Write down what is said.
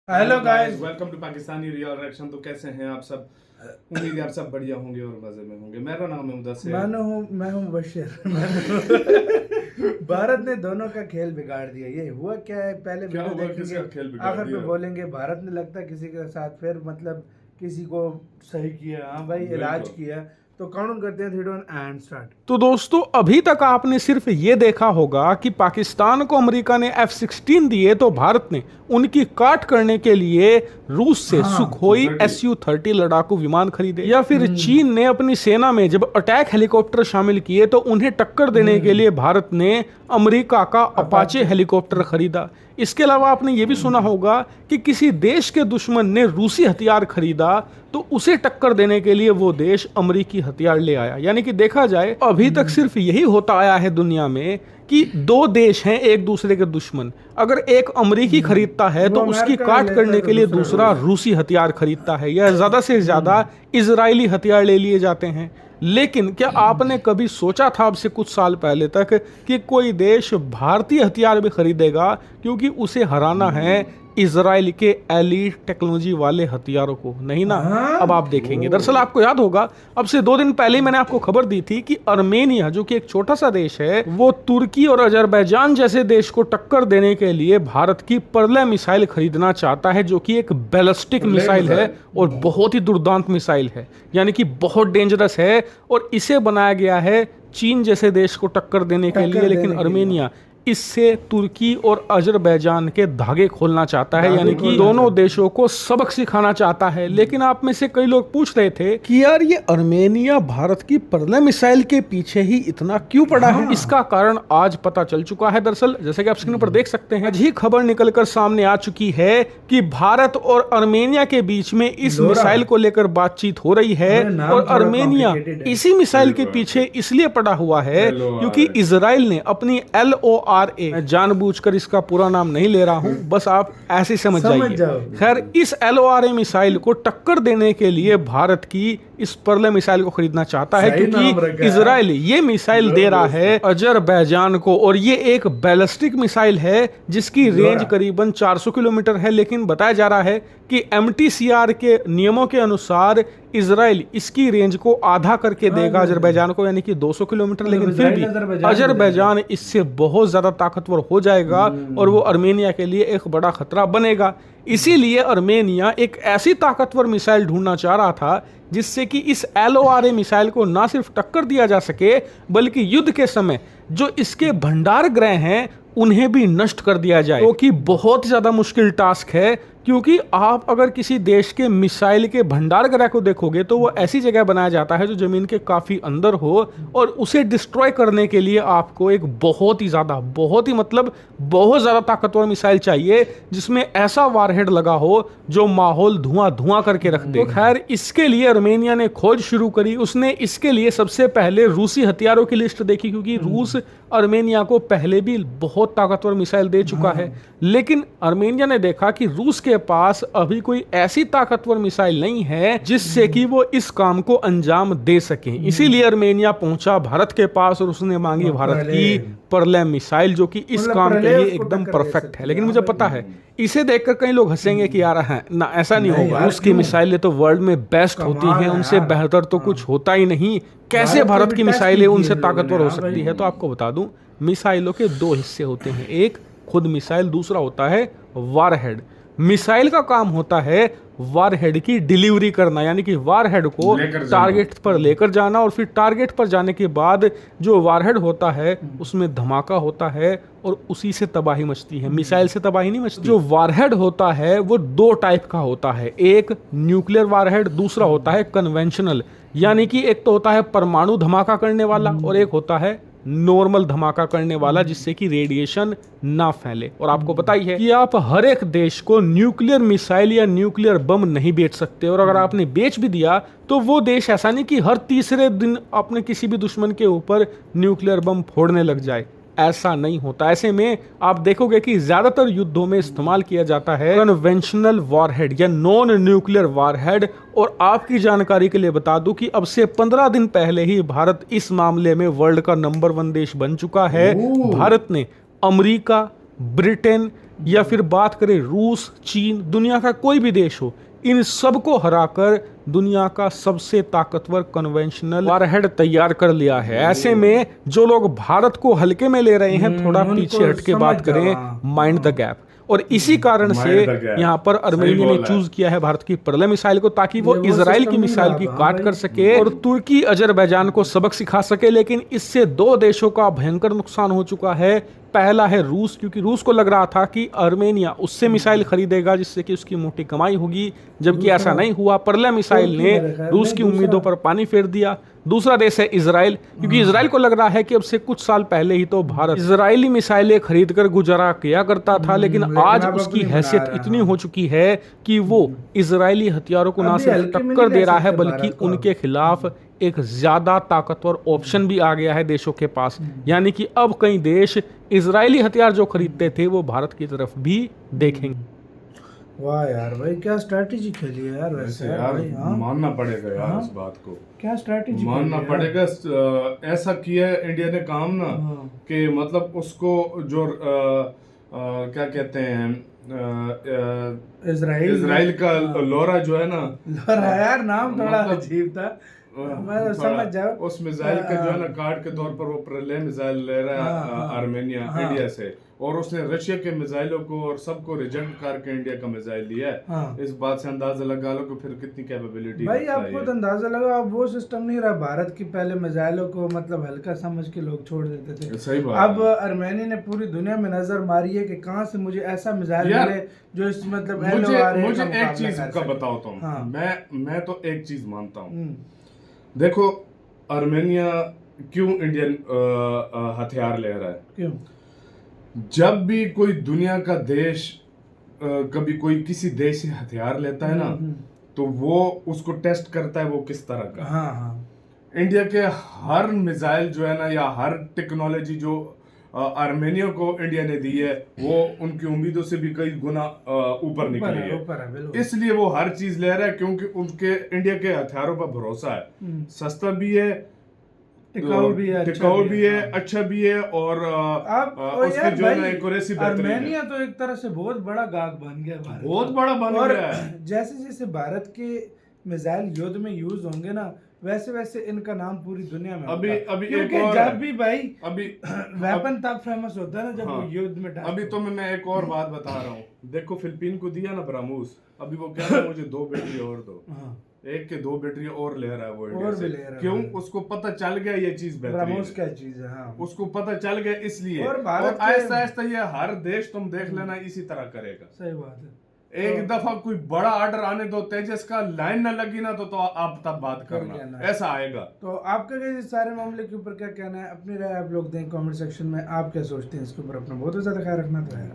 Hello guys, welcome to Pakistani real reaction. तो कैसे हैं आप सब? उम्मीद है आप सब बढ़िया होंगे और मजे में होंगे। मेरा नाम है मुदस्सिर। मैं हूँ बशीर। भारत ने दोनों का खेल बिगाड़ दिया। ये हुआ क्या है, पहले क्या वीडियो हुआ? किसका खेल देखेंगे, बिगाड़ आखिर पे दिया? बोलेंगे भारत ने लगता है किसी के साथ फिर मतलब किसी को सही किया। हाँ भाई, इलाज बिल्कुल। किया। तो काउंट करते हैं 3 2 1 एंड स्टार्ट। तो दोस्तों अभी तक आपने सिर्फ ये देखा होगा कि पाकिस्तान को अमेरिका ने F-16 दिए तो भारत ने उनकी काट करने के लिए रूस से सुखोई Su-30 लड़ाकू विमान खरीदे, या फिर चीन ने अपनी सेना में जब अटैक हेलीकॉप्टर शामिल किए तो उन्हें टक्कर देने के लिए भारत ने अमेरिका का अपाचे हेलीकॉप्टर खरीदा। इसके अलावा आपने ये भी सुना होगा कि किसी देश के दुश्मन ने रूसी हथियार खरीदा तो उसे टक्कर देने के लिए वो देश अमेरिकी हथियार ले आया। यानी कि देखा जाए अभी तक सिर्फ यही होता आया है दुनिया में कि दो देश हैं एक दूसरे के दुश्मन। अगर एक अमेरिकी खरीदता है तो उसकी काट करने के लिए दूसरा रूसी हथियार खरीदता है, या ज्यादा से ज्यादा इजरायली हथियार ले लिए जाते हैं। लेकिन क्या आपने कभी सोचा था अब से कुछ साल पहले तक कि कोई देश भारतीय हथियार भी खरीदेगा क्योंकि उसे हराना है इजराइल के एलीट टेक्नोलॉजी वाले हथियारों को? नहीं ना। अब आप देखेंगे। दरअसल आपको याद होगा अब से 2 दिन पहले मैंने आपको खबर दी थी कि अर्मेनिया, जो कि एक छोटा सा देश है, वो तुर्की और अजरबैजान जैसे देश को टक्कर देने के लिए भारत की परले मिसाइल खरीदना चाहता है, जो कि एक बैलिस्टिक मिसाइल है और बहुत ही दुर्दांत मिसाइल है, यानी कि बहुत डेंजरस है। और इसे बनाया गया है चीन जैसे देश को टक्कर देने के लिए, लेकिन अर्मेनिया इससे तुर्की और अजरबैजान के धागे खोलना चाहता है, यानी कि दोनों देशों को सबक सिखाना चाहता है। लेकिन आप में से कई लोग पूछ रहे थे कि यार ये अर्मेनिया भारत की परले मिसाइल के पीछे ही इतना क्यों पड़ा है? इसका कारण आज पता चल चुका है। दरअसल जैसे कि आप स्क्रीन पर देख सकते हैं, आज ही खबर निकलकर सामने आ चुकी है कि भारत और अर्मेनिया के बीच में इस मिसाइल को लेकर बातचीत हो रही है। और अर्मेनिया इसी मिसाइल के पीछे इसलिए पड़ा हुआ है क्योंकि इजराइल ने अपनी LORA, मैं जानबूझकर इसका पूरा नाम नहीं ले रहा हूं, बस आप ऐसे समझ जाइए। खैर, इस LORA मिसाइल को टक्कर देने के लिए भारत की इस परले मिसाइल को खरीदना चाहता है, क्योंकि इजराइल ये मिसाइल दे रहा है अजरबैजान को, और ये एक बैलिस्टिक मिसाइल है जिसकी रेंज करीबन 400 किलोमीटर है। लेकिन बताया जा रहा है कि MTCR के नियमों के अनुसार इजराइल इसकी रेंज को आधा करके देगा अजरबैजान को, यानी कि 200 किलोमीटर। लेकिन फिर भी अजरबैजान इससे बहुत ज्यादा ताकतवर हो जाएगा और वो अर्मेनिया के लिए एक बड़ा खतरा बनेगा। इसीलिए अर्मेनिया एक ऐसी ताकतवर मिसाइल ढूंढना चाह रहा था जिससे कि इस LORA मिसाइल को ना सिर्फ टक्कर दिया जा सके, बल्कि युद्ध के समय जो इसके भंडार गृह हैं उन्हें भी नष्ट कर दिया जाए, जो कि बहुत ज्यादा मुश्किल टास्क है। क्योंकि आप अगर किसी देश के मिसाइल के भंडार गृह को देखोगे तो वो ऐसी जगह बनाया जाता है जो जमीन के काफी अंदर हो, और उसे डिस्ट्रॉय करने के लिए आपको एक बहुत ही मतलब बहुत ज्यादा ताकतवर मिसाइल चाहिए जिसमें ऐसा वारहेड लगा हो जो माहौल धुआं करके रख दे। तो खैर, इसके लिए अर्मेनिया ने खोज शुरू करी। उसने इसके लिए सबसे पहले रूसी हथियारों की लिस्ट देखी, क्योंकि रूस अर्मेनिया को पहले भी बहुत ताकतवर मिसाइल दे चुका है। लेकिन अर्मेनिया ने देखा कि रूस के पास अभी कोई ऐसी ताकतवर मिसाइल नहीं है जिससे कि वो इस काम को अंजाम दे सके। इसीलिए अर्मेनिया पहुंचा भारत के पास और उसने मांगी भारत की परले मिसाइल, जो कि इस काम के लिए एकदम परफेक्ट है। लेकिन मुझे पता है इसे देखकर कई लोग हंसेंगे कि यार है ना, ऐसा नहीं होगा, उसकी मिसाइलें तो वर्ल्ड में बेस्ट होती हैं, उनसे बेहतर तो कुछ होता ही नहीं, कैसे भारत की मिसाइलें उनसे ताकतवर हो सकती है? तो आपको बता दूं, मिसाइलों के 2 हिस्से होते हैं, एक खुद मिसाइल, दूसरा होता है वारहेड। मिसाइल का काम होता है वारहेड की डिलीवरी करना, यानी कि वारहेड को टारगेट पर लेकर जाना, और फिर टारगेट पर जाने के बाद जो वारहेड होता है उसमें धमाका होता है और उसी से तबाही मचती है। मिसाइल से तबाही नहीं मचती। जो वारहेड होता है वो 2 टाइप का होता है, एक न्यूक्लियर वारहेड, दूसरा होता है कन्वेंशनल, यानी कि एक तो होता है परमाणु धमाका करने वाला और एक होता है नॉर्मल धमाका करने वाला, जिससे कि रेडिएशन ना फैले। और आपको पता ही है कि आप हर एक देश को न्यूक्लियर मिसाइल या न्यूक्लियर बम नहीं बेच सकते, और अगर आपने बेच भी दिया तो वो देश ऐसा नहीं कि हर तीसरे दिन अपने किसी भी दुश्मन के ऊपर न्यूक्लियर बम फोड़ने लग जाए, ऐसा नहीं होता। ऐसे में आप देखोगे कि ज्यादातर युद्धों में इस्तेमाल किया जाता है कन्वेंशनल वारहेड या नॉन न्यूक्लियर वारहेड। और आपकी जानकारी के लिए बता दूं कि अब से 15 दिन पहले ही भारत इस मामले में वर्ल्ड का नंबर 1 देश बन चुका है। भारत ने अमेरिका, ब्रिटेन, या फिर बात करें रूस, चीन, दुनिया का कोई भी देश हो, इन सबको हराकर दुनिया का सबसे ताकतवर कन्वेंशनल वारहेड तैयार कर लिया है। ऐसे में जो लोग भारत को हल्के में ले रहे हैं, थोड़ा पीछे हट के बात करें, माइंड द गैप। और इसी कारण से यहाँ पर अर्मेनिया ने चूज किया है भारत की परले मिसाइल को, ताकि वो इजराइल की मिसाइल की काट कर सके और तुर्की अजरबैजान को सबक सिखा सके। लेकिन इससे दो देशों का भयंकर नुकसान हो चुका है। पहला है रूस, क्योंकि रूस को लग रहा था कि अर्मेनिया उससे मिसाइल खरीदेगा जिससे कि उसकी मोटी कमाई होगी, जबकि ऐसा नहीं हुआ। परले मिसाइल ने रूस की उम्मीदों पर पानी फेर दिया। दूसरा देश है इजराइल, क्योंकि इजराइल को लग रहा है कि अब से कुछ साल पहले ही तो भारत इजरायली मिसाइलें खरीद कर गुजारा किया करता था, लेकिन आज उसकी हैसियत इतनी हो चुकी है कि वो इजरायली हथियारों को ना सिर्फ टक्कर दे रहा है, बल्कि उनके खिलाफ एक ज्यादा ताकतवर ऑप्शन भी आ गया है देशों के पास। यानी कि अब कई देश इजरायली हथियार जो खरीदते थे वो भारत की तरफ भी देखेंगे। वाह यार भाई, क्या स्ट्रैटेजी खेली है यार। वैसे यार भाई, हाँ? मानना पड़ेगा यार हाँ? इस बात को, क्या स्ट्रैटेजी मानना पड़ेगा। ऐसा किया है इंडिया ने काम ना, कि मतलब उसको जो क्या कहते हैं, इजराइल का लोरा जो है ना, लोरा यार नाम थोड़ा मतलब अजीब था, मैं समझ जाओ। उस मिसाइल का जो है ना कार्ड के तौर पर वो प्रलय मिसाइल ले रहा है आर्मेनिया इंडिया से, और उसने रशिया के मिसाइलों को और सबको रिजेक्ट करके इंडिया का मिसाइल लिया है। इस बात से अंदाजा लगा लो कि फिर कितनी कैपेबिलिटी भाई, आप खुद अंदाजा लगा। अब वो सिस्टम नहीं रहा भारत की, पहले मिसाइलों को मतलब हल्का समझ के लोग छोड़ देते थे। सही बात। अब अर्मेनिया ने पूरी दुनिया में नजर मारी है कि कहाँ से मुझे ऐसा मिसाइल मिले जो इस मतलब मुझे एक चीज का बताओ तुम। मैं तो एक चीज मानता हूँ, देखो अर्मेनिया क्यों इंडियन हथियार ले रहा है? क्यों? जब भी कोई दुनिया का देश कभी कोई किसी देश से हथियार लेता है ना, तो वो उसको टेस्ट करता है वो किस तरह का। इंडिया के हर मिसाइल जो है ना, या हर टेक्नोलॉजी जो आर्मेनिया को इंडिया ने दी है, वो उनकी उम्मीदों से भी कई गुना ऊपर निकली है। इसलिए वो हर चीज ले रहा है, क्योंकि उनके इंडिया के हथियारों पर भरोसा है। सस्ता भी है, टिकाऊ भी है, अच्छा भी है, और उसकी जो है ना एक्यूरेसी बेहतरीन है। अर्मेनिया तो एक तरह से बहुत बड़ा गाग बन गया भारत, बहुत बड़ा बन गया है। जैसे जैसे भारत के मिसाइल युद्ध में यूज होंगे ना, वैसे वैसे इनका नाम पूरी दुनिया में अभी क्योंकि जब भी भाई वेपन तब फेमस होता है ना जब वो युद्ध में। अभी तो मैं एक और बात बता रहा हूँ, देखो फिलिपीन को दिया ना ब्रह्मोस, अभी वो कह रहा है मुझे 2 बैटरी और दो, एक के 2 बैटरी और ले रहा है वो इंडिया से। क्यों? उसको पता चल गया ये चीज बेहतरीन है, क्या चीज है। हाँ, उसको पता चल गया, इसलिए और आहिस्ता आहिस्ता ये हर देश तुम देख लेना इसी तरह करेगा। सही बात है। एक दफा कोई बड़ा ऑर्डर आने दो, तेजस का लाइन न लगी ना, तो आप तब बात करना, ऐसा आएगा। तो आपका क्या इस सारे मामले के ऊपर क्या कहना है? अपनी राय आप लोग दें कमेंट सेक्शन में। आप क्या सोचते हैं इसके ऊपर? अपना बहुत ज्यादा ख्याल रखना तो है।